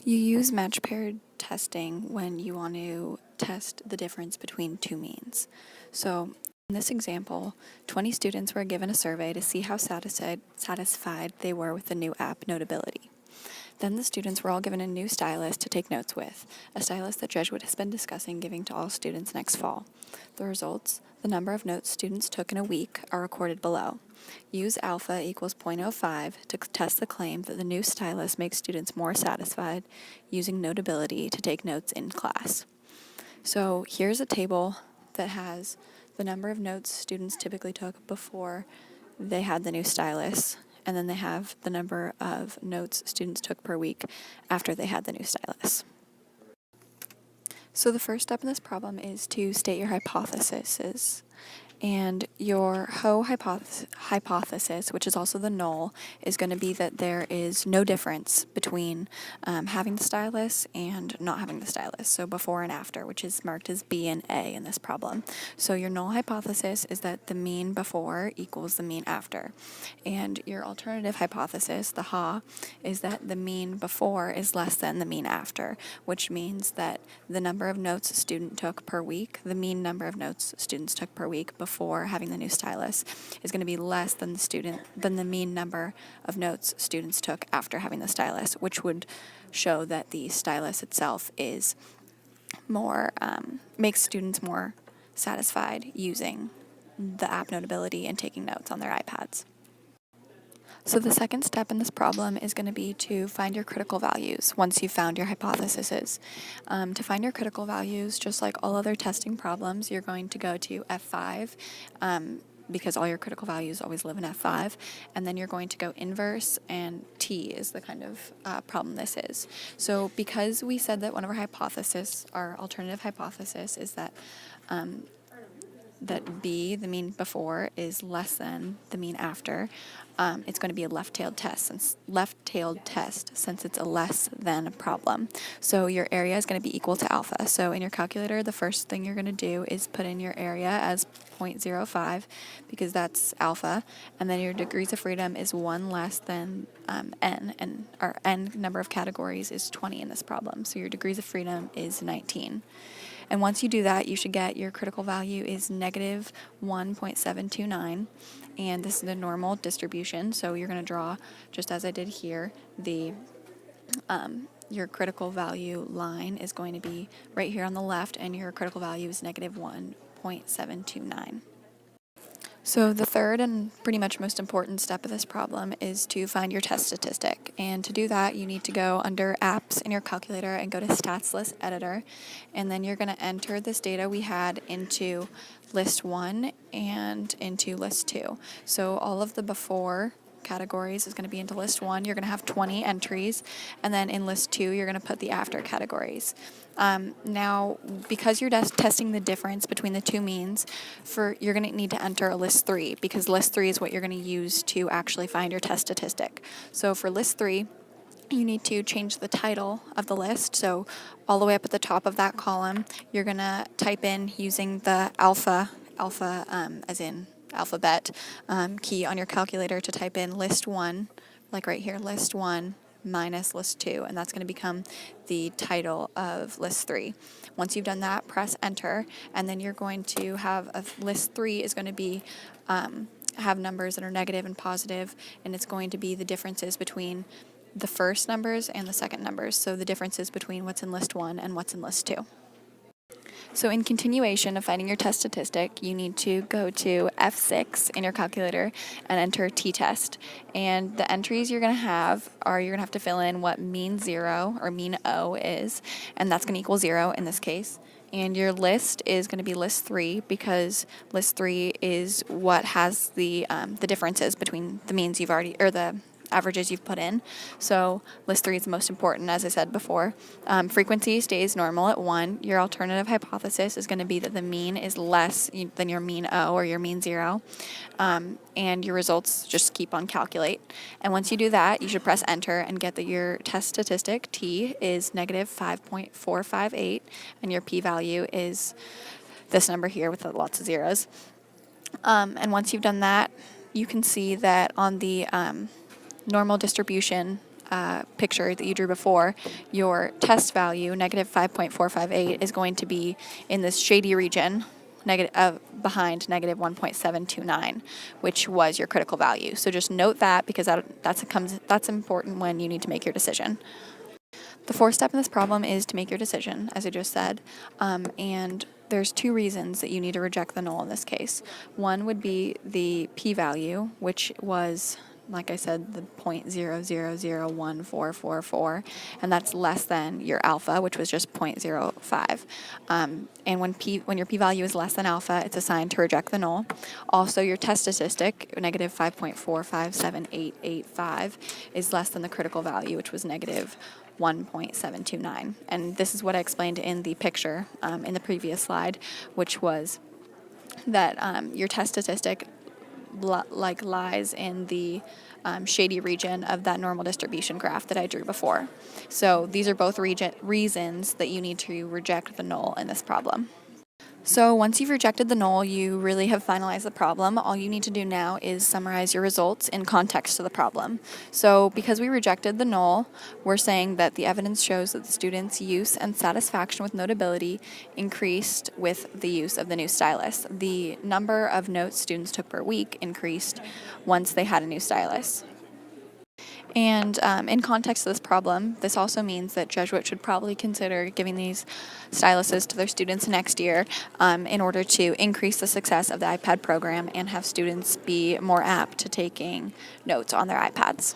You use match paired testing when you want to test the difference between two means. So in this example, 20 students were given a survey to see how satisfied they were with the new app Notability. Then the students were all given a new stylus to take notes with, a stylus that Jesuit has been discussing giving to all students next fall. The results, the number of notes students took in a week, are recorded below. Use alpha equals 0.05 to test the claim that the new stylus makes students more satisfied using Notability to take notes in class. So here's a table that has the number of notes students typically took before they had the new stylus, and then they have the number of notes students took per week after they had the new stylus. So the first step in this problem is to state your hypotheses. And your hypothesis, which is also the null, is going to be that there is no difference between having the stylus and not having the stylus, so before and after, which is marked as B and A in this problem. So your null hypothesis is that the mean before equals the mean after. And your alternative hypothesis, the HA, is that the mean before is less than the mean after, which means that the number of notes a student took per week, the mean number of notes students took per week before having the new stylus, is going to be less than the mean number of notes students took after having the stylus, which would show that the stylus itself is more makes students more satisfied using the app Notability and taking notes on their iPads. So the second step in this problem is going to be to find your critical values once you've found your hypotheses. To find your critical values, just like all other testing problems, you're going to go to F5 because all your critical values always live in F5, and then you're going to go inverse, and T is the kind of problem this is. So because we said that one of our alternative hypothesis, is that B, the mean before, is less than the mean after, it's going to be a left-tailed test since it's a less than problem. So your area is going to be equal to alpha. So in your calculator, the first thing you're going to do is put in your area as 0.05 because that's alpha, and then your degrees of freedom is 1 less than n, and our n number of categories is 20 in this problem. So your degrees of freedom is 19. And once you do that, you should get your critical value is negative 1.729, and this is the normal distribution. So you're going to draw, just as I did here, your critical value line is going to be right here on the left, and your critical value is negative 1.729. So the third and pretty much most important step of this problem is to find your test statistic. And to do that, you need to go under Apps in your calculator and go to Stats List Editor. And then you're going to enter this data we had into List 1 and into List 2. So all of the before categories is going to be into List 1. You're going to have 20 entries. And then in List 2, you're going to put the after categories. Now, because you're testing the difference between the two means, you're going to need to enter a List 3, because List 3 is what you're going to use to actually find your test statistic. So for List 3, you need to change the title of the list. So all the way up at the top of that column, you're going to type in using the alpha as in alphabet key on your calculator to type in List 1, like right here, List 1 minus List 2, and that's going to become the title of List 3. Once you've done that, press Enter, and then you're going to have List 3 is going to be have numbers that are negative and positive, and it's going to be the differences between the first numbers and the second numbers, so the differences between what's in List 1 and what's in List 2. So in continuation of finding your test statistic, you need to go to F6 in your calculator and enter t-test. And the entries you're going to have are you're going to have to fill in what mean 0 or mean O is, and that's going to equal 0 in this case. And your list is going to be List 3 because List 3 is what has the differences between the means you've already, or the averages you've put in. So List 3 is the most important, as I said before. Frequency stays normal at 1. Your alternative hypothesis is going to be that the mean is less than your mean O or your mean 0. And your results just keep on calculate. And once you do that, you should press Enter and get that your test statistic, T, is negative 5.458, and your p-value is this number here with lots of zeros. And once you've done that, you can see that on the normal distribution picture that you drew before, your test value, negative 5.458, is going to be in this shady region behind negative 1.729, which was your critical value. So just note that, because that's important when you need to make your decision. The fourth step in this problem is to make your decision, as I just said, and there's two reasons that you need to reject the null in this case. One would be the p-value, which was, like I said, the 0.00014444, and that's less than your alpha, which was just 0.05. And when your p-value is less than alpha, it's assigned to reject the null. Also, your test statistic, negative 5.457885, is less than the critical value, which was negative 1.729. And this is what I explained in the picture in the previous slide, which was that your test statistic lies in the shady region of that normal distribution graph that I drew before. So these are both reasons that you need to reject the null in this problem. So once you've rejected the null, you really have finalized the problem. All you need to do now is summarize your results in context to the problem. So because we rejected the null, we're saying that the evidence shows that the students' use and satisfaction with notability increased with the use of the new stylus. The number of notes students took per week increased once they had a new stylus. And in context of this problem, this also means that Jesuit should probably consider giving these styluses to their students next year in order to increase the success of the iPad program and have students be more apt to taking notes on their iPads.